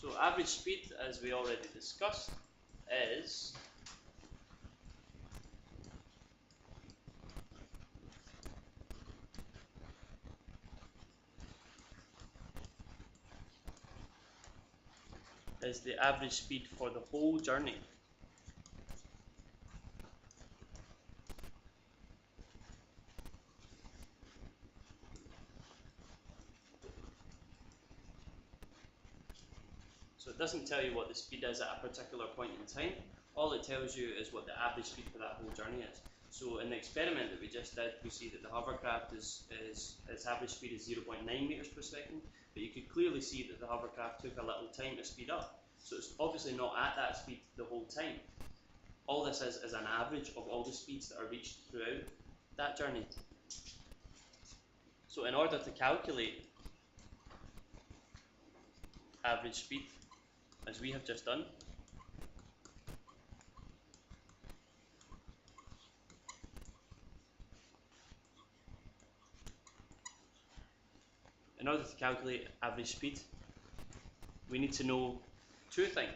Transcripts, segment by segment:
So average speed, as we already discussed, is the average speed for the whole journey. So it doesn't tell you what the speed is at a particular point in time. All it tells you is what the average speed for that whole journey is. So in the experiment that we just did, we see that the hovercraft its average speed is 0.9 meters per second, but you could clearly see that the hovercraft took a little time to speed up. So it's obviously not at that speed the whole time. All this is an average of all the speeds that are reached throughout that journey. So in order to calculate average speed, as we have just done, in order to calculate average speed, we need to know two things.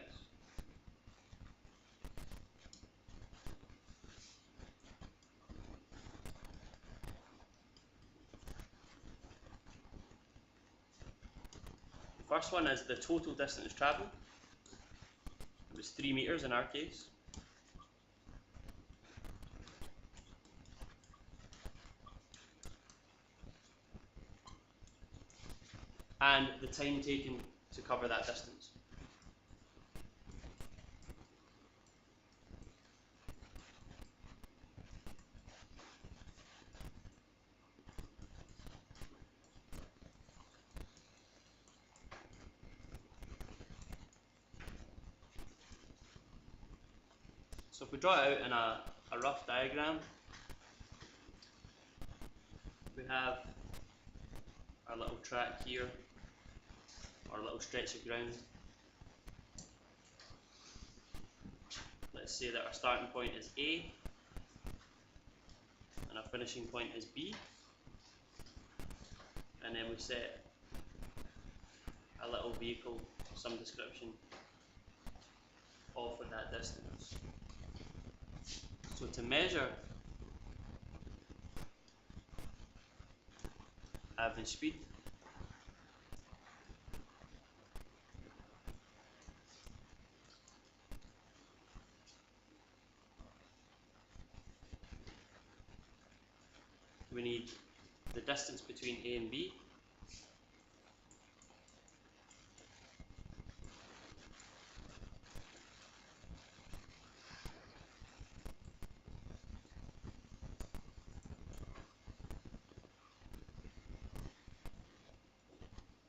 The first one is the total distance travelled. It was 3 meters in our case. And the time taken to cover that distance. So if we draw it out in a rough diagram, we have our little track here, our little stretch of ground. Let's say that our starting point is A and our finishing point is B, and then we set a little vehicle of some description off at that distance. So to measure average speed, we need the distance between A and B,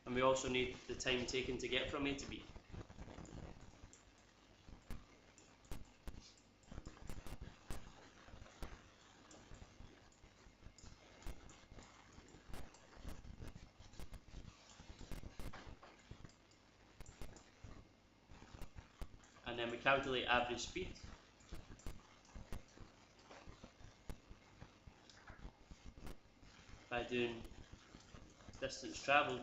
and we also need the time taken to get from A to B. And then we calculate average speed by doing distance travelled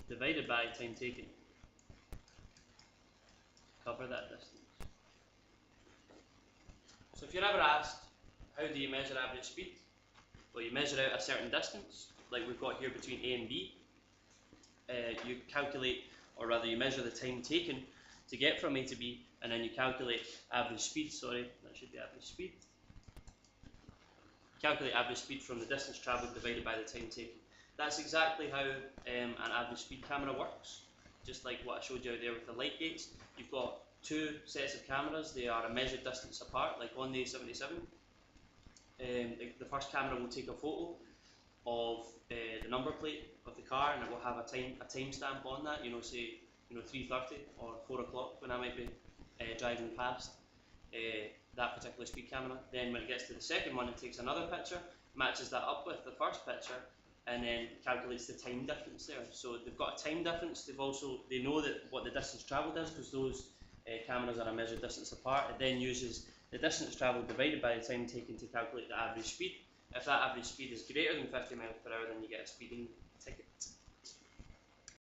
divided by time taken to cover that distance. So if you're ever asked, how do you measure average speed? Well, you measure out a certain distance, like we've got here between A and B. You calculate, or rather you measure the time taken to get from A to B, and then you calculate average speed, that should be average speed. Calculate average speed from the distance travelled divided by the time taken. That's exactly how an average speed camera works. Just like what I showed you out there with the light gates, you've got two sets of cameras. They are a measured distance apart, like on the A77. The first camera will take a photo of the number plate of the car, and it will have a timestamp on that. Say 3:30 or 4 o'clock when I might be driving past that particular speed camera. Then when it gets to the second one, it takes another picture, matches that up with the first picture, and then calculates the time difference there. So they've got a time difference. They know that what the distance travelled is, because those cameras are a measured distance apart. It then uses the distance travelled divided by the time taken to calculate the average speed, If that average speed is greater than 50 miles per hour, then you get a speeding ticket.